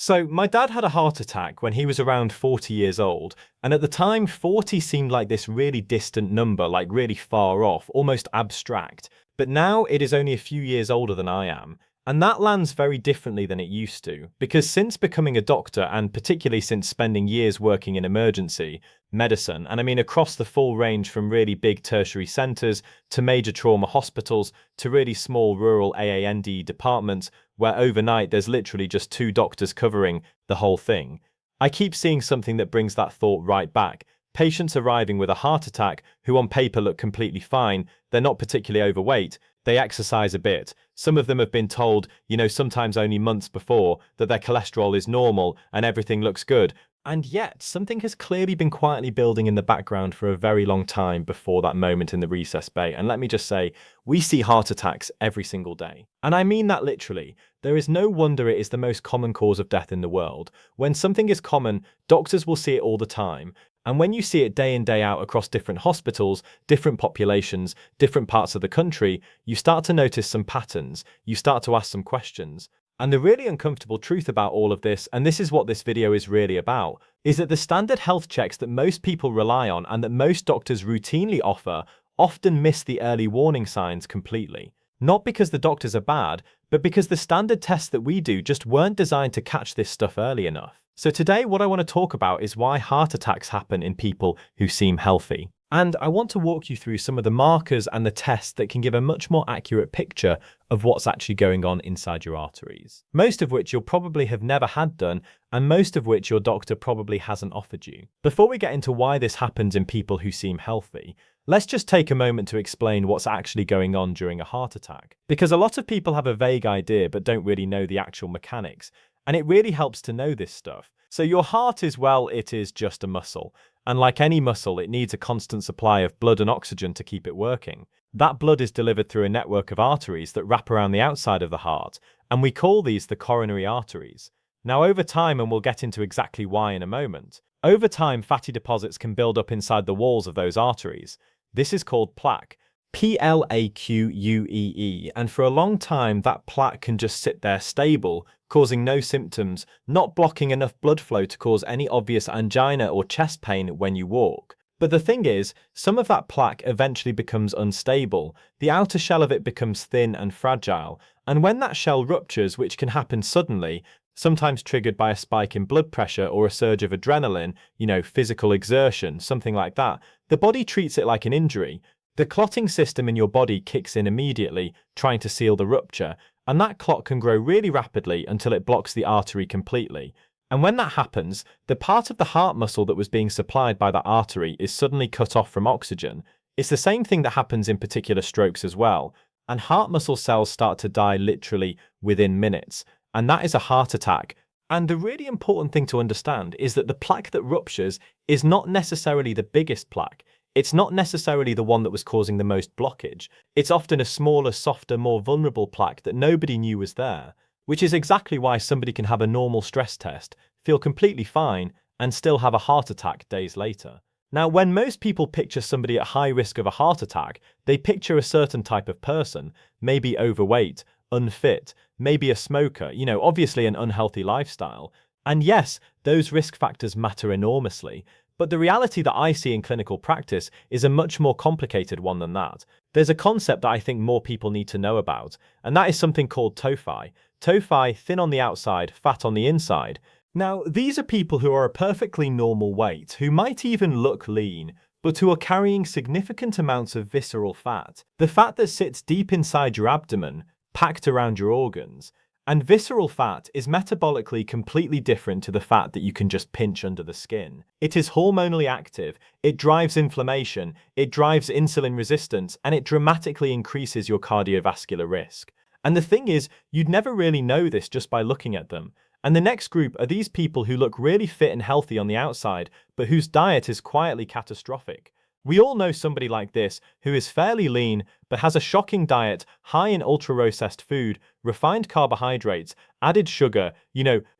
So, my dad had a heart attack when he was around 40 years old, and at the time, 40 seemed like this really distant number, like really far off, almost abstract. But now it is only a few years older than I am, and that lands very differently than it used to, because since becoming a doctor, and particularly since spending years working in emergency medicine, and I mean across the full range from really big tertiary centres to major trauma hospitals to really small rural AAND departments, where overnight there's literally just two doctors covering the whole thing. I keep seeing something that brings that thought right back. Patients arriving with a heart attack who on paper look completely fine, they're not particularly overweight, they exercise a bit. Some of them have been told, sometimes only months before, that their cholesterol is normal and everything looks good. And yet, something has clearly been quietly building in the background for a very long time before that moment in the recess bay. And let me just say, we see heart attacks every single day. And I mean that literally. There is no wonder it is the most common cause of death in the world. When something is common, doctors will see it all the time. And when you see it day in, day out across different hospitals, different populations, different parts of the country, you start to notice some patterns. You start to ask some questions. And the really uncomfortable truth about all of this, and this is what this video is really about, is that the standard health checks that most people rely on and that most doctors routinely offer often miss the early warning signs completely. Not because the doctors are bad, but because the standard tests that we do just weren't designed to catch this stuff early enough. So today what I want to talk about is why heart attacks happen in people who seem healthy. And I want to walk you through some of the markers and the tests that can give a much more accurate picture of what's actually going on inside your arteries. Most of which you'll probably have never had done, and most of which your doctor probably hasn't offered you. Before we get into why this happens in people who seem healthy, let's just take a moment to explain what's actually going on during a heart attack. Because a lot of people have a vague idea but don't really know the actual mechanics, and it really helps to know this stuff. So your heart is, well, it is just a muscle. And like any muscle, it needs a constant supply of blood and oxygen to keep it working. That blood is delivered through a network of arteries that wrap around the outside of the heart, and we call these the coronary arteries. Now over time, and we'll get into exactly why in a moment, over time fatty deposits can build up inside the walls of those arteries. This is called plaque. Plaquee, and for a long time that plaque can just sit there stable, causing no symptoms, not blocking enough blood flow to cause any obvious angina or chest pain when you walk. But the thing is, some of that plaque eventually becomes unstable, the outer shell of it becomes thin and fragile, and when that shell ruptures, which can happen suddenly, sometimes triggered by a spike in blood pressure or a surge of adrenaline, physical exertion, something like that, the body treats it like an injury. The clotting system in your body kicks in immediately, trying to seal the rupture, and that clot can grow really rapidly until it blocks the artery completely. And when that happens, the part of the heart muscle that was being supplied by that artery is suddenly cut off from oxygen. It's the same thing that happens in particular strokes as well, and heart muscle cells start to die literally within minutes, and that is a heart attack. And the really important thing to understand is that the plaque that ruptures is not necessarily the biggest plaque. It's not necessarily the one that was causing the most blockage. It's often a smaller, softer, more vulnerable plaque that nobody knew was there, which is exactly why somebody can have a normal stress test, feel completely fine, and still have a heart attack days later. Now, when most people picture somebody at high risk of a heart attack, they picture a certain type of person, maybe overweight, unfit, maybe a smoker, obviously an unhealthy lifestyle. And yes, those risk factors matter enormously. But the reality that I see in clinical practice is a much more complicated one than that. There's a concept that I think more people need to know about, and that is something called TOFI. TOFI, thin on the outside, fat on the inside. Now, these are people who are a perfectly normal weight, who might even look lean, but who are carrying significant amounts of visceral fat. The fat that sits deep inside your abdomen, packed around your organs. And visceral fat is metabolically completely different to the fat that you can just pinch under the skin. It is hormonally active, it drives inflammation, it drives insulin resistance, and it dramatically increases your cardiovascular risk. And the thing is, you'd never really know this just by looking at them. And the next group are these people who look really fit and healthy on the outside, but whose diet is quietly catastrophic. We all know somebody like this who is fairly lean but has a shocking diet high in ultra-processed food, refined carbohydrates, added sugar,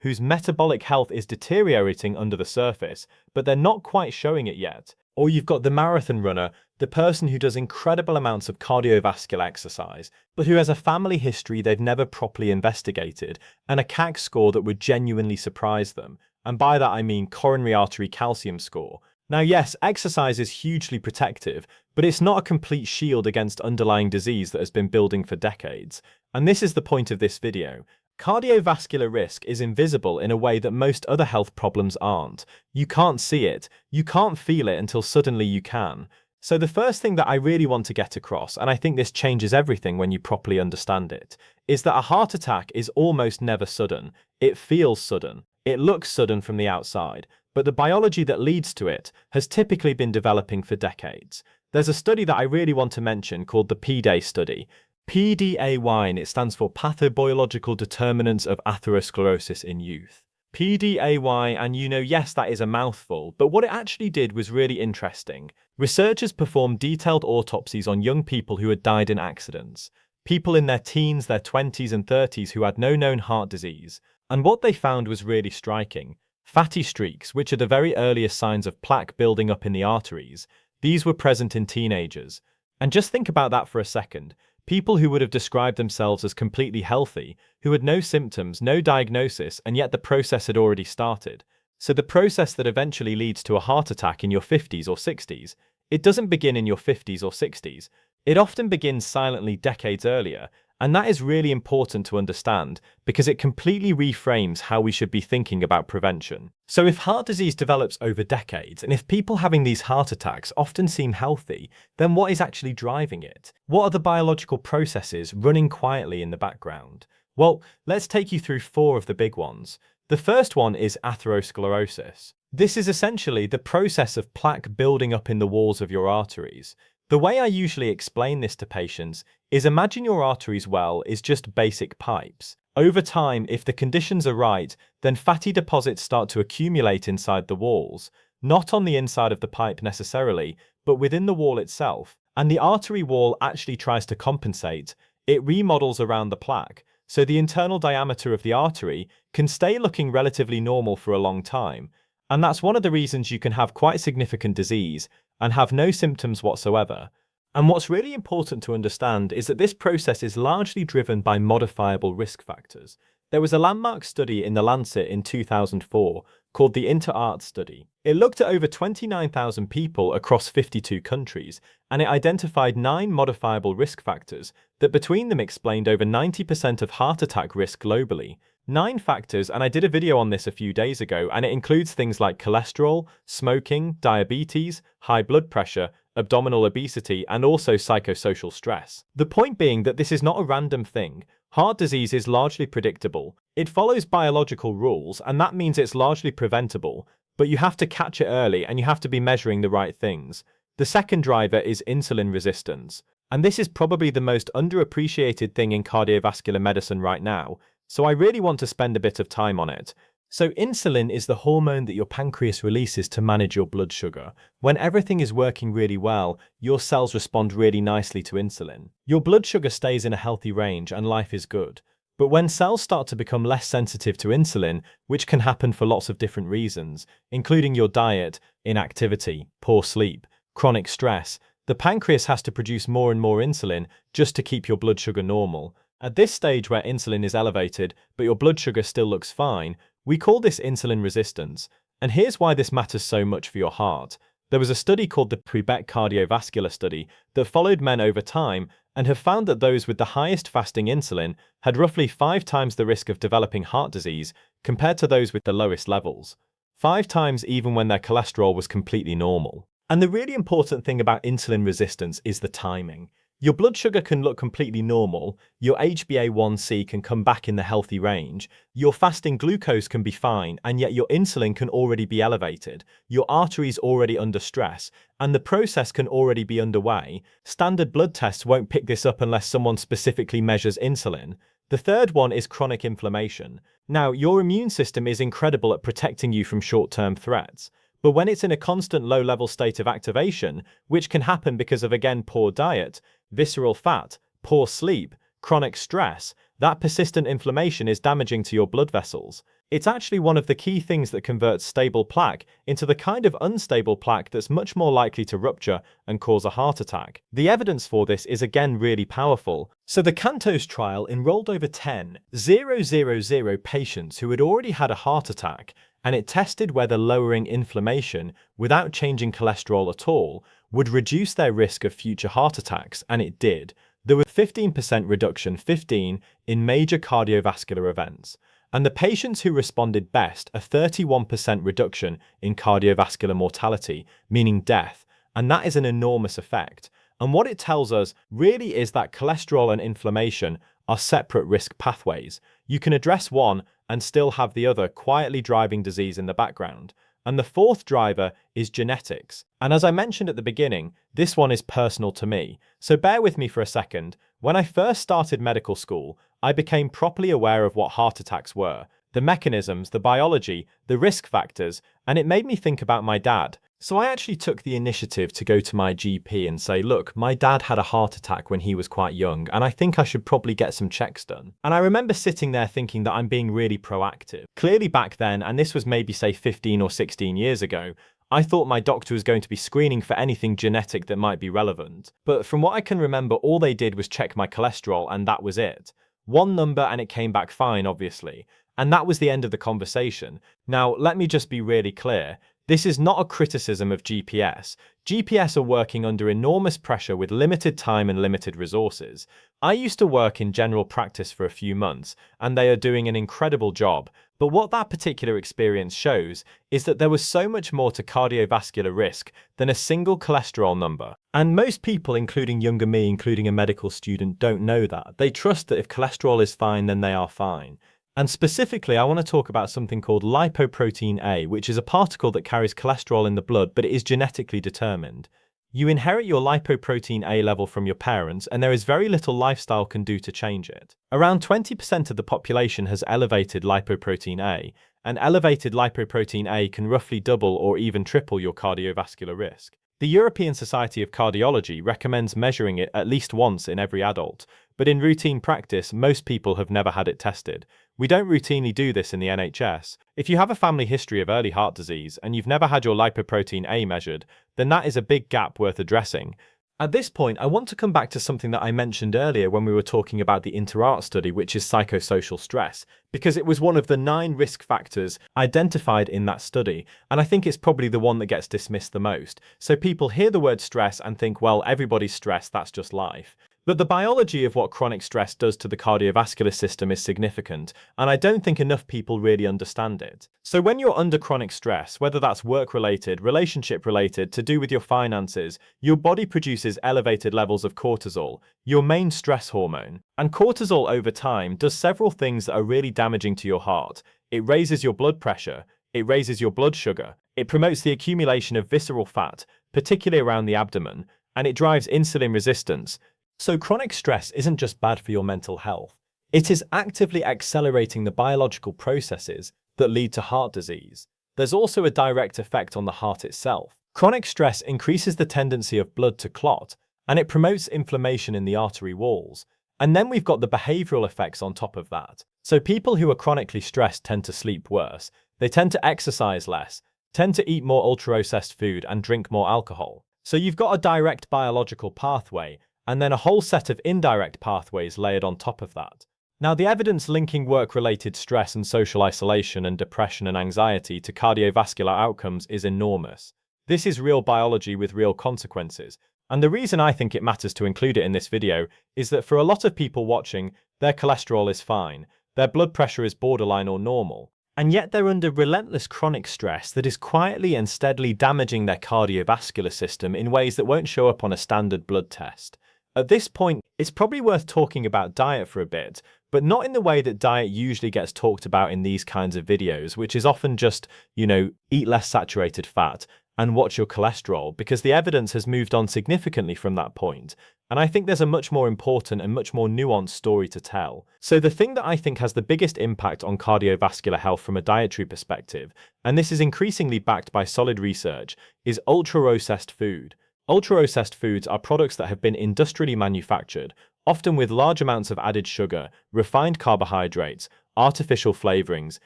whose metabolic health is deteriorating under the surface, but they're not quite showing it yet. Or you've got the marathon runner the person who does incredible amounts of cardiovascular exercise, but who has a family history they've never properly investigated, and a CAC score that would genuinely surprise them. And by that I mean coronary artery calcium score. Now yes, exercise is hugely protective, but it's not a complete shield against underlying disease that has been building for decades. And this is the point of this video. Cardiovascular risk is invisible in a way that most other health problems aren't. You can't see it, you can't feel it until suddenly you can. So the first thing that I really want to get across, and I think this changes everything when you properly understand it, is that a heart attack is almost never sudden. It feels sudden. It looks sudden from the outside, but the biology that leads to it has typically been developing for decades. There's a study that I really want to mention called the PDAY study. PDAY, and it stands for Pathobiological Determinants of Atherosclerosis in Youth. PDAY, and yes, that is a mouthful, but what it actually did was really interesting. Researchers performed detailed autopsies on young people who had died in accidents, people in their teens, their 20s and 30s who had no known heart disease, and what they found was really striking. Fatty streaks, which are the very earliest signs of plaque building up in the arteries, these were present in teenagers. And just think about that for a second. People who would have described themselves as completely healthy, who had no symptoms, no diagnosis, and yet the process had already started. So the process that eventually leads to a heart attack in your 50s or 60s, it doesn't begin in your 50s or 60s. It often begins silently decades earlier, and that is really important to understand because it completely reframes how we should be thinking about prevention. So if heart disease develops over decades, and if people having these heart attacks often seem healthy, then what is actually driving it? What are the biological processes running quietly in the background? Well, let's take you through 4 of the big ones. The first one is atherosclerosis. This is essentially the process of plaque building up in the walls of your arteries. The way I usually explain this to patients is imagine your arteries is just basic pipes. Over time, if the conditions are right, then fatty deposits start to accumulate inside the walls, not on the inside of the pipe necessarily, but within the wall itself. And the artery wall actually tries to compensate. It remodels around the plaque, so the internal diameter of the artery can stay looking relatively normal for a long time. And that's one of the reasons you can have quite significant disease and have no symptoms whatsoever. And what's really important to understand is that this process is largely driven by modifiable risk factors. There was a landmark study in The Lancet in 2004 called the InterArt study. It looked at over 29,000 people across 52 countries, and it identified 9 modifiable risk factors that between them explained over 90% of heart attack risk globally. 9 factors, and I did a video on this a few days ago, and it includes things like cholesterol, smoking, diabetes, high blood pressure, abdominal obesity, and also psychosocial stress. The point being that this is not a random thing. Heart disease is largely predictable. It follows biological rules, and that means it's largely preventable, but you have to catch it early and you have to be measuring the right things. The second driver is insulin resistance, and this is probably the most underappreciated thing in cardiovascular medicine right now, so I really want to spend a bit of time on it. So insulin is the hormone that your pancreas releases to manage your blood sugar. When everything is working really well, your cells respond really nicely to insulin. Your blood sugar stays in a healthy range and life is good. But when cells start to become less sensitive to insulin, which can happen for lots of different reasons, including your diet, inactivity, poor sleep, chronic stress, the pancreas has to produce more and more insulin just to keep your blood sugar normal. At this stage where insulin is elevated, but your blood sugar still looks fine, we call this insulin resistance, and here's why this matters so much for your heart. There was a study called the Quebec Cardiovascular Study that followed men over time and have found that those with the highest fasting insulin had roughly 5 times the risk of developing heart disease compared to those with the lowest levels. 5 times even when their cholesterol was completely normal. And the really important thing about insulin resistance is the timing. Your blood sugar can look completely normal, your HbA1c can come back in the healthy range, your fasting glucose can be fine, and yet your insulin can already be elevated, your arteries already under stress, and the process can already be underway. Standard blood tests won't pick this up unless someone specifically measures insulin. The third one is chronic inflammation. Now, your immune system is incredible at protecting you from short-term threats. But when it's in a constant low-level state of activation, which can happen because of, again, poor diet, visceral fat, poor sleep, chronic stress, that persistent inflammation is damaging to your blood vessels. It's actually one of the key things that converts stable plaque into the kind of unstable plaque that's much more likely to rupture and cause a heart attack. The evidence for this is again really powerful. So the CANTOS trial enrolled over 10,000 patients who had already had a heart attack, and it tested whether lowering inflammation without changing cholesterol at all would reduce their risk of future heart attacks, and it did. There was 15% reduction, 15, in major cardiovascular events. And the patients who responded best, a 31% reduction in cardiovascular mortality, meaning death, and that is an enormous effect. And what it tells us really is that cholesterol and inflammation are separate risk pathways. You can address one and still have the other quietly driving disease in the background. And the fourth driver is genetics. And as I mentioned at the beginning, this one is personal to me. So bear with me for a second. When I first started medical school, I became properly aware of what heart attacks were, the mechanisms, the biology, the risk factors, and it made me think about my dad. So I actually took the initiative to go to my GP and say, look, my dad had a heart attack when he was quite young, and I think I should probably get some checks done. And I remember sitting there thinking that I'm being really proactive. Clearly back then, and this was maybe say 15 or 16 years ago, I thought my doctor was going to be screening for anything genetic that might be relevant. But from what I can remember, all they did was check my cholesterol, and that was it. One number and it came back fine, obviously. And that was the end of the conversation. Now, let me just be really clear. This is not a criticism of GPS. GPS are working under enormous pressure with limited time and limited resources. I used to work in general practice for a few months, and they are doing an incredible job. But what that particular experience shows is that there was so much more to cardiovascular risk than a single cholesterol number. And most people, including younger me, including a medical student, don't know that. They trust that if cholesterol is fine, then they are fine. And specifically, I want to talk about something called lipoprotein A, which is a particle that carries cholesterol in the blood, but it is genetically determined. You inherit your lipoprotein A level from your parents, and there is very little lifestyle can do to change it. Around 20% of the population has elevated lipoprotein A, and elevated lipoprotein A can roughly double or even triple your cardiovascular risk. The European Society of Cardiology recommends measuring it at least once in every adult, but in routine practice, most people have never had it tested. We don't routinely do this in the NHS. If you have a family history of early heart disease and you've never had your lipoprotein A measured, then that is a big gap worth addressing. At this point, I want to come back to something that I mentioned earlier when we were talking about the InterArt study, which is psychosocial stress, because it was one of the 9 risk factors identified in that study, and I think it's probably the one that gets dismissed the most. So people hear the word stress and think, well, everybody's stressed, that's just life. But the biology of what chronic stress does to the cardiovascular system is significant, and I don't think enough people really understand it. So when you're under chronic stress, whether that's work-related, relationship-related, to do with your finances, your body produces elevated levels of cortisol, your main stress hormone. And cortisol over time does several things that are really damaging to your heart. It raises your blood pressure, it raises your blood sugar, it promotes the accumulation of visceral fat, particularly around the abdomen, and it drives insulin resistance. So chronic stress isn't just bad for your mental health. It is actively accelerating the biological processes that lead to heart disease. There's also a direct effect on the heart itself. Chronic stress increases the tendency of blood to clot, and it promotes inflammation in the artery walls. And then we've got the behavioral effects on top of that. So people who are chronically stressed tend to sleep worse, they tend to exercise less, tend to eat more ultra-processed food and drink more alcohol. So you've got a direct biological pathway, and then a whole set of indirect pathways layered on top of that. Now, the evidence linking work-related stress and social isolation and depression and anxiety to cardiovascular outcomes is enormous. This is real biology with real consequences, and the reason I think it matters to include it in this video is that for a lot of people watching, their cholesterol is fine, their blood pressure is borderline or normal, and yet they're under relentless chronic stress that is quietly and steadily damaging their cardiovascular system in ways that won't show up on a standard blood test. At this point, it's probably worth talking about diet for a bit, but not in the way that diet usually gets talked about in these kinds of videos, which is often just, eat less saturated fat and watch your cholesterol, because the evidence has moved on significantly from that point. And I think there's a much more important and much more nuanced story to tell. So the thing that I think has the biggest impact on cardiovascular health from a dietary perspective, and this is increasingly backed by solid research, is ultra-processed food. Ultra-processed foods are products that have been industrially manufactured, often with large amounts of added sugar, refined carbohydrates, artificial flavorings,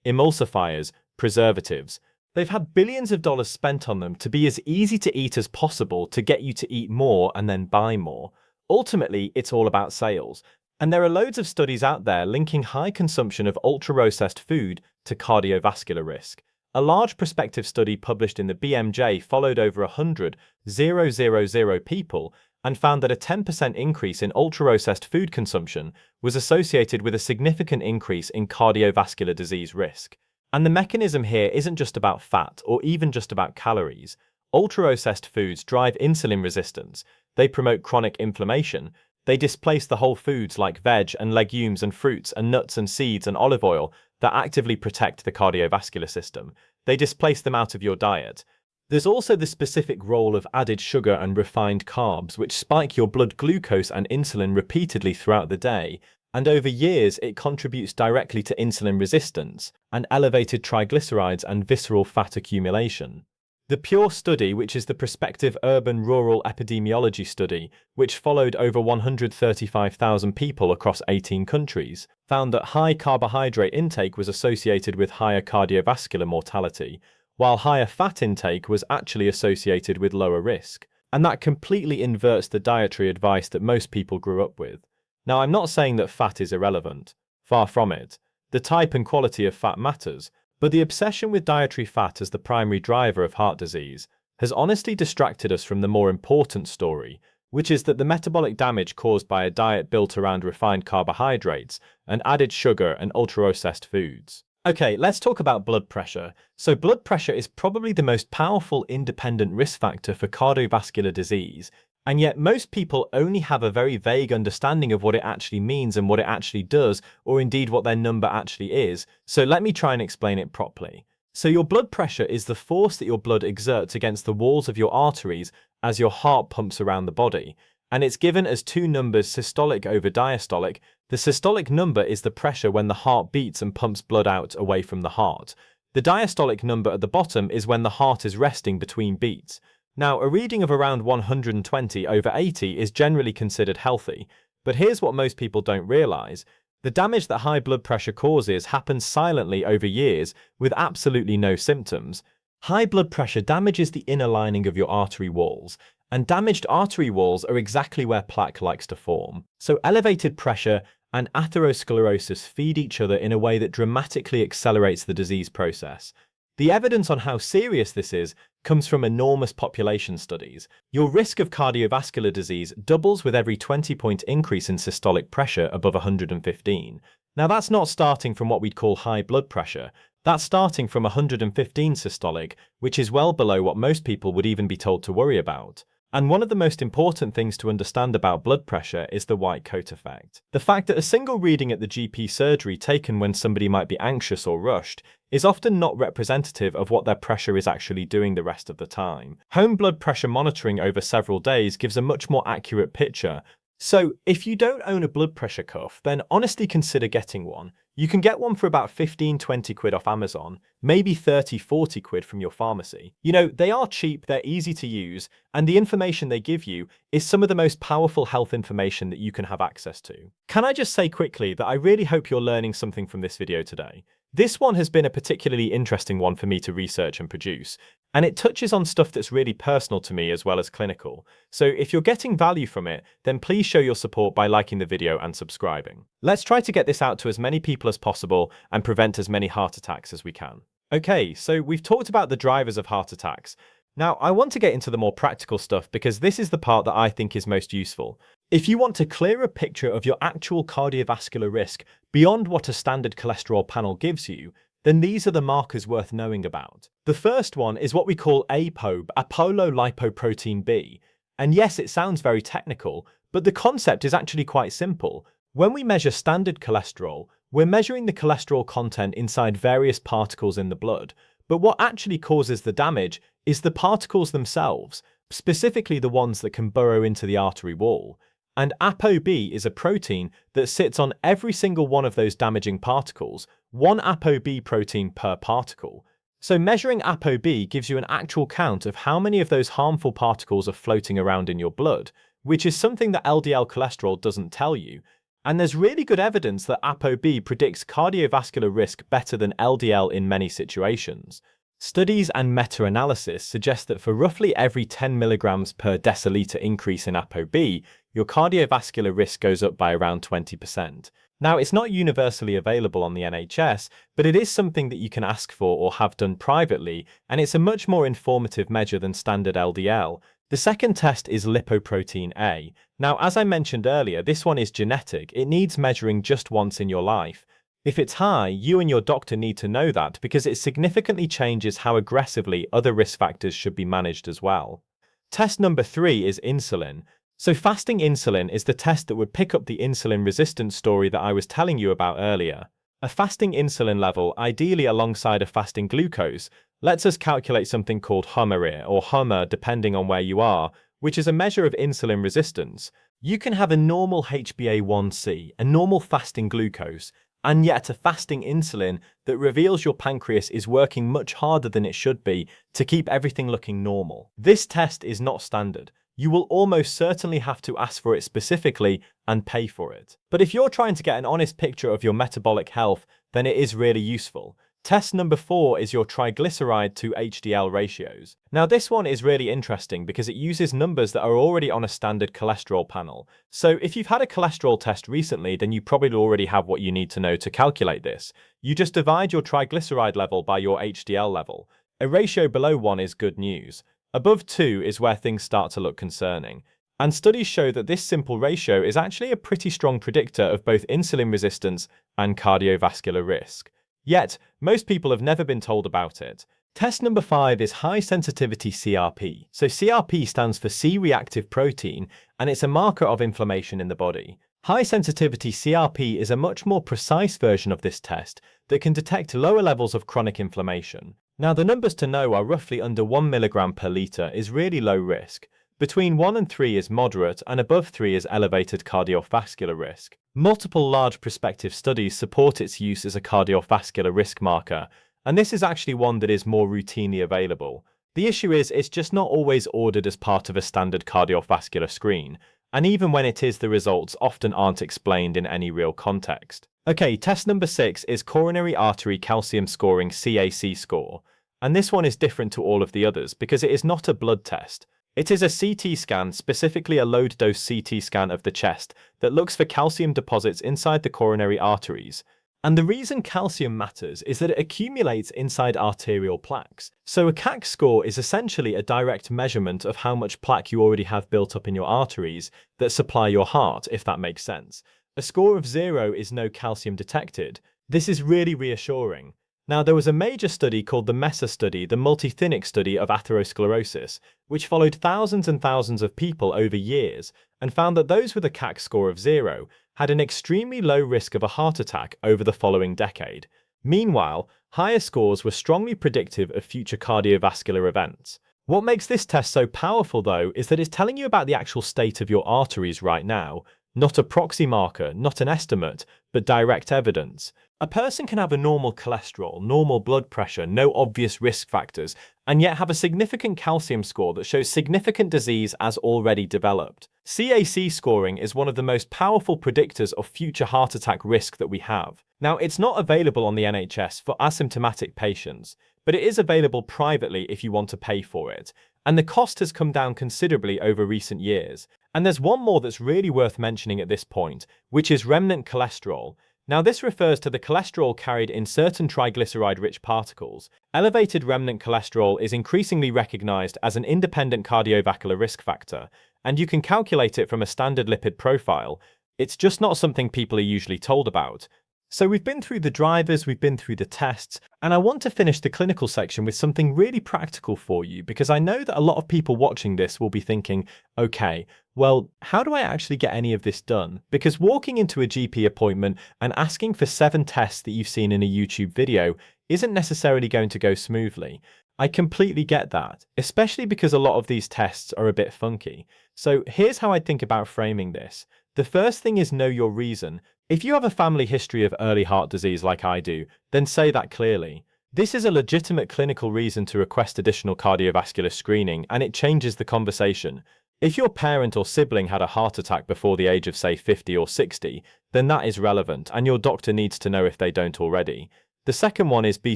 emulsifiers, preservatives. They've had billions of dollars spent on them to be as easy to eat as possible to get you to eat more and then buy more. Ultimately, it's all about sales. And there are loads of studies out there linking high consumption of ultra-processed food to cardiovascular risk. A large prospective study published in the BMJ followed over 100,000 people and found that a 10% increase in ultra-processed food consumption was associated with a significant increase in cardiovascular disease risk. And the mechanism here isn't just about fat or even just about calories. Ultra-processed foods drive insulin resistance, they promote chronic inflammation, they displace the whole foods like veg and legumes and fruits and nuts and seeds and olive oil that actively protect the cardiovascular system. They displace them out of your diet. There's also the specific role of added sugar and refined carbs, which spike your blood glucose and insulin repeatedly throughout the day, and over years it contributes directly to insulin resistance and elevated triglycerides and visceral fat accumulation. The PURE study, which is the prospective urban-rural epidemiology study, which followed over 135,000 people across 18 countries, found that high carbohydrate intake was associated with higher cardiovascular mortality, while higher fat intake was actually associated with lower risk. And that completely inverts the dietary advice that most people grew up with. Now, I'm not saying that fat is irrelevant. Far from it. The type and quality of fat matters, but the obsession with dietary fat as the primary driver of heart disease has honestly distracted us from the more important story, which is that the metabolic damage caused by a diet built around refined carbohydrates and added sugar and ultra-processed foods. Okay, let's talk about blood pressure. So blood pressure is probably the most powerful independent risk factor for cardiovascular disease, and yet most people only have a very vague understanding of what it actually means and what it actually does, or indeed what their number actually is. So let me try and explain it properly. So your blood pressure is the force that your blood exerts against the walls of your arteries as your heart pumps around the body. And it's given as two numbers, systolic over diastolic. The systolic number is the pressure when the heart beats and pumps blood out away from the heart. The diastolic number at the bottom is when the heart is resting between beats. Now, a reading of around 120 over 80 is generally considered healthy, but here's what most people don't realize. The damage that high blood pressure causes happens silently over years with absolutely no symptoms. High blood pressure damages the inner lining of your artery walls, and damaged artery walls are exactly where plaque likes to form. So elevated pressure and atherosclerosis feed each other in a way that dramatically accelerates the disease process. The evidence on how serious this is comes from enormous population studies. Your risk of cardiovascular disease doubles with every 20-point increase in systolic pressure above 115. Now that's not starting from what we'd call high blood pressure. That's starting from 115 systolic, which is well below what most people would even be told to worry about. And one of the most important things to understand about blood pressure is the white coat effect. The fact that a single reading at the GP surgery taken when somebody might be anxious or rushed is often not representative of what their pressure is actually doing the rest of the time. Home blood pressure monitoring over several days gives a much more accurate picture. So, if you don't own a blood pressure cuff, then honestly consider getting one. You can get one for about 15-20 quid off Amazon, maybe 30-40 quid from your pharmacy. You know, they are cheap, they're easy to use, and the information they give you is some of the most powerful health information that you can have access to. Can I just say quickly that I really hope you're learning something from this video today. This one has been a particularly interesting one for me to research and produce, and it touches on stuff that's really personal to me as well as clinical. So if you're getting value from it, then please show your support by liking the video and subscribing. Let's try to get this out to as many people as possible and prevent as many heart attacks as we can. Okay, so we've talked about the drivers of heart attacks. Now, I want to get into the more practical stuff because this is the part that I think is most useful. If you want a clearer picture of your actual cardiovascular risk beyond what a standard cholesterol panel gives you, then these are the markers worth knowing about. The first one is what we call ApoB, apolipoprotein B. And yes, it sounds very technical, but the concept is actually quite simple. When we measure standard cholesterol, we're measuring the cholesterol content inside various particles in the blood. But what actually causes the damage is the particles themselves, specifically the ones that can burrow into the artery wall. And ApoB is a protein that sits on every single one of those damaging particles, one ApoB protein per particle. So measuring ApoB gives you an actual count of how many of those harmful particles are floating around in your blood, which is something that LDL cholesterol doesn't tell you. And there's really good evidence that ApoB predicts cardiovascular risk better than LDL in many situations. Studies and meta-analysis suggest that for roughly every 10 milligrams per deciliter increase in ApoB, your cardiovascular risk goes up by around 20%. Now, it's not universally available on the NHS, but it is something that you can ask for or have done privately, and it's a much more informative measure than standard LDL. The second test is lipoprotein A. Now, as I mentioned earlier, this one is genetic. It needs measuring just once in your life. If it's high, you and your doctor need to know that because it significantly changes how aggressively other risk factors should be managed as well. Test number 3 is insulin. So fasting insulin is the test that would pick up the insulin resistance story that I was telling you about earlier. A fasting insulin level, ideally alongside a fasting glucose, lets us calculate something called HOMA or HOMA depending on where you are, which is a measure of insulin resistance. You can have a normal HbA1c, a normal fasting glucose, and yet a fasting insulin that reveals your pancreas is working much harder than it should be to keep everything looking normal. This test is not standard. You will almost certainly have to ask for it specifically and pay for it. But if you're trying to get an honest picture of your metabolic health, then it is really useful. Test number 4 is your triglyceride to HDL ratios. Now this one is really interesting because it uses numbers that are already on a standard cholesterol panel. So if you've had a cholesterol test recently, then you probably already have what you need to know to calculate this. You just divide your triglyceride level by your HDL level. A ratio below 1 is good news. Above 2 is where things start to look concerning. And studies show that this simple ratio is actually a pretty strong predictor of both insulin resistance and cardiovascular risk. Yet, most people have never been told about it. Test number 5 is high sensitivity CRP. So CRP stands for C-reactive protein, and it's a marker of inflammation in the body. High sensitivity CRP is a much more precise version of this test that can detect lower levels of chronic inflammation. Now, the numbers to know are roughly under 1 milligram per litre is really low risk. Between 1 and 3 is moderate, and above 3 is elevated cardiovascular risk. Multiple large prospective studies support its use as a cardiovascular risk marker, and this is actually one that is more routinely available. The issue is it's just not always ordered as part of a standard cardiovascular screen, and even when it is, the results often aren't explained in any real context. Okay, test number 6 is coronary artery calcium scoring CAC score, and this one is different to all of the others because it is not a blood test. It is a CT scan, specifically a low-dose CT scan of the chest that looks for calcium deposits inside the coronary arteries. And the reason calcium matters is that it accumulates inside arterial plaques. So a CAC score is essentially a direct measurement of how much plaque you already have built up in your arteries that supply your heart, if that makes sense. A score of 0 is no calcium detected. This is really reassuring. Now, there was a major study called the MESA study, the multi-thymic study of atherosclerosis, which followed thousands and thousands of people over years and found that those with a CAC score of 0 had an extremely low risk of a heart attack over the following decade. Meanwhile, higher scores were strongly predictive of future cardiovascular events. What makes this test so powerful, though, is that it's telling you about the actual state of your arteries right now, not a proxy marker, not an estimate, but direct evidence. A person can have a normal cholesterol, normal blood pressure, no obvious risk factors, and yet have a significant calcium score that shows significant disease as already developed. CAC scoring is one of the most powerful predictors of future heart attack risk that we have. Now, it's not available on the NHS for asymptomatic patients, but it is available privately if you want to pay for it, and the cost has come down considerably over recent years. And there's one more that's really worth mentioning at this point, which is remnant cholesterol. Now, this refers to the cholesterol carried in certain triglyceride-rich particles. Elevated remnant cholesterol is increasingly recognized as an independent cardiovascular risk factor, and you can calculate it from a standard lipid profile. It's just not something people are usually told about. So we've been through the drivers, we've been through the tests, and I want to finish the clinical section with something really practical for you, because I know that a lot of people watching this will be thinking, okay, well, how do I actually get any of this done? Because walking into a GP appointment and asking for 7 tests that you've seen in a YouTube video isn't necessarily going to go smoothly. I completely get that, especially because a lot of these tests are a bit funky. So here's how I think about framing this. The first thing is know your reason. If you have a family history of early heart disease like I do, then say that clearly. This is a legitimate clinical reason to request additional cardiovascular screening, and it changes the conversation. If your parent or sibling had a heart attack before the age of, say, 50 or 60, then that is relevant, and your doctor needs to know if they don't already. The second one is be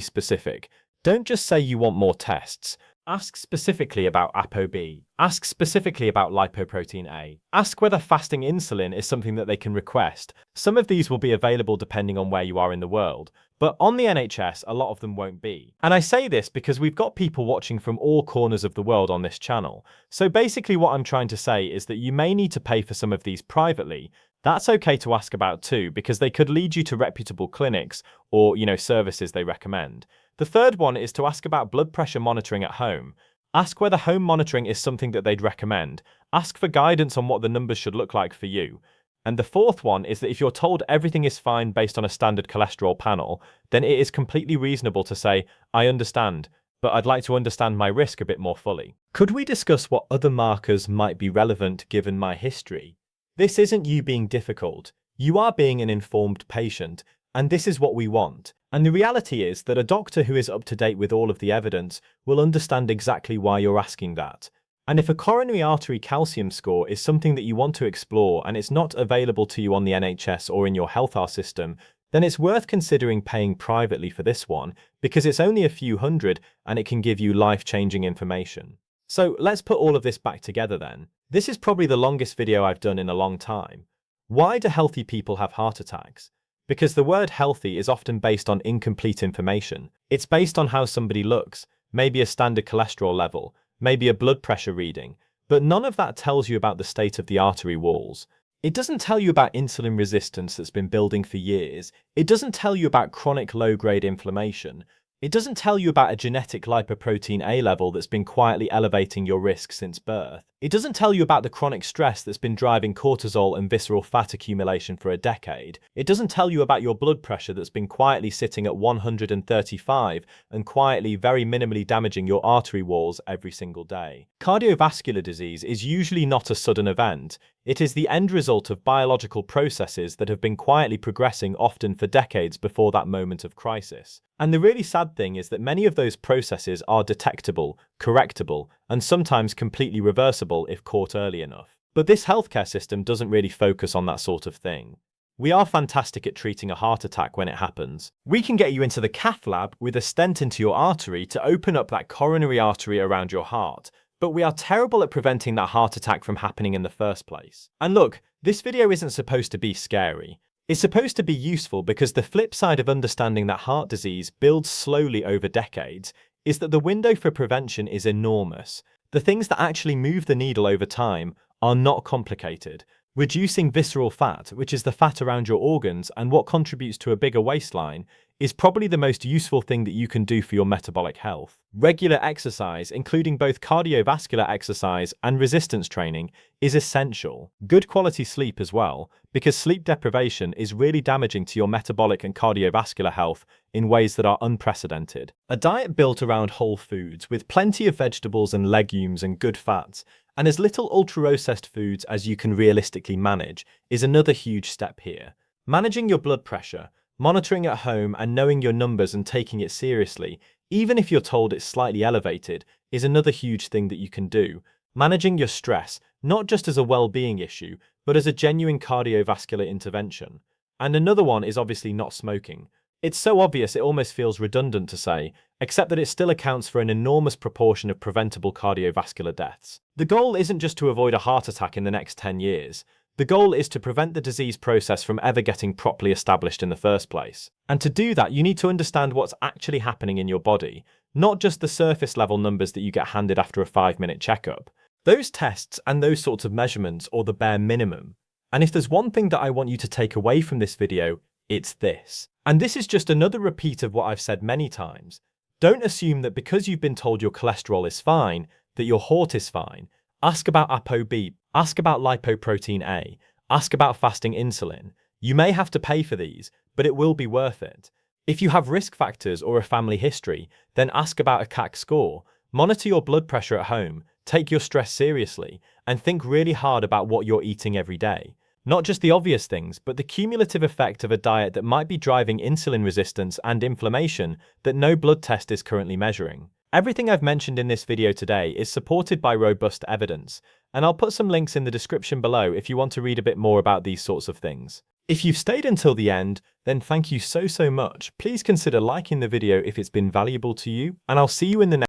specific. Don't just say you want more tests. Ask specifically about ApoB. Ask specifically about lipoprotein A. Ask whether fasting insulin is something that they can request. Some of these will be available depending on where you are in the world, but on the NHS, a lot of them won't be. And I say this because we've got people watching from all corners of the world on this channel. So basically what I'm trying to say is that you may need to pay for some of these privately. That's okay to ask about too, because they could lead you to reputable clinics or, services they recommend. The third one is to ask about blood pressure monitoring at home. Ask whether home monitoring is something that they'd recommend. Ask for guidance on what the numbers should look like for you. And the fourth one is that if you're told everything is fine based on a standard cholesterol panel, then it is completely reasonable to say, I understand, but I'd like to understand my risk a bit more fully. Could we discuss what other markers might be relevant given my history? This isn't you being difficult. You are being an informed patient, and this is what we want. And the reality is that a doctor who is up to date with all of the evidence will understand exactly why you're asking that. And if a coronary artery calcium score is something that you want to explore and it's not available to you on the NHS or in your health system, then it's worth considering paying privately for this one because it's only a few hundred and it can give you life-changing information. So let's put all of this back together then. This is probably the longest video I've done in a long time. Why do healthy people have heart attacks? Because the word healthy is often based on incomplete information. It's based on how somebody looks, maybe a standard cholesterol level, maybe a blood pressure reading, but none of that tells you about the state of the artery walls. It doesn't tell you about insulin resistance that's been building for years. It doesn't tell you about chronic low-grade inflammation. It doesn't tell you about a genetic lipoprotein A level that's been quietly elevating your risk since birth. It doesn't tell you about the chronic stress that's been driving cortisol and visceral fat accumulation for a decade. It doesn't tell you about your blood pressure that's been quietly sitting at 135 and quietly very minimally damaging your artery walls every single day. Cardiovascular disease is usually not a sudden event. It is the end result of biological processes that have been quietly progressing often for decades before that moment of crisis. And the really sad thing is that many of those processes are detectable, correctable, and sometimes completely reversible if caught early enough. But this healthcare system doesn't really focus on that sort of thing. We are fantastic at treating a heart attack when it happens. We can get you into the cath lab with a stent into your artery to open up that coronary artery around your heart, but we are terrible at preventing that heart attack from happening in the first place. And look, this video isn't supposed to be scary. It's supposed to be useful because the flip side of understanding that heart disease builds slowly over decades is that the window for prevention is enormous. The things that actually move the needle over time are not complicated. Reducing visceral fat, which is the fat around your organs and what contributes to a bigger waistline, is probably the most useful thing that you can do for your metabolic health. Regular exercise, including both cardiovascular exercise and resistance training, is essential. Good quality sleep as well, because sleep deprivation is really damaging to your metabolic and cardiovascular health in ways that are unprecedented. A diet built around whole foods with plenty of vegetables and legumes and good fats, and as little ultra-processed foods as you can realistically manage, is another huge step here. Managing your blood pressure, monitoring at home and knowing your numbers and taking it seriously, even if you're told it's slightly elevated, is another huge thing that you can do. Managing your stress, not just as a well-being issue, but as a genuine cardiovascular intervention. And another one is obviously not smoking. It's so obvious it almost feels redundant to say, except that it still accounts for an enormous proportion of preventable cardiovascular deaths. The goal isn't just to avoid a heart attack in the next 10 years. The goal is to prevent the disease process from ever getting properly established in the first place. And to do that, you need to understand what's actually happening in your body, not just the surface level numbers that you get handed after a 5-minute checkup. Those tests and those sorts of measurements are the bare minimum. And if there's one thing that I want you to take away from this video, it's this. And this is just another repeat of what I've said many times. Don't assume that because you've been told your cholesterol is fine, that your heart is fine. Ask about ApoB, ask about lipoprotein A, ask about fasting insulin. You may have to pay for these, but it will be worth it. If you have risk factors or a family history, then ask about a CAC score, monitor your blood pressure at home, take your stress seriously, and think really hard about what you're eating every day. Not just the obvious things, but the cumulative effect of a diet that might be driving insulin resistance and inflammation that no blood test is currently measuring. Everything I've mentioned in this video today is supported by robust evidence, and I'll put some links in the description below if you want to read a bit more about these sorts of things. If you've stayed until the end, then thank you so much. Please consider liking the video if it's been valuable to you, and I'll see you in the next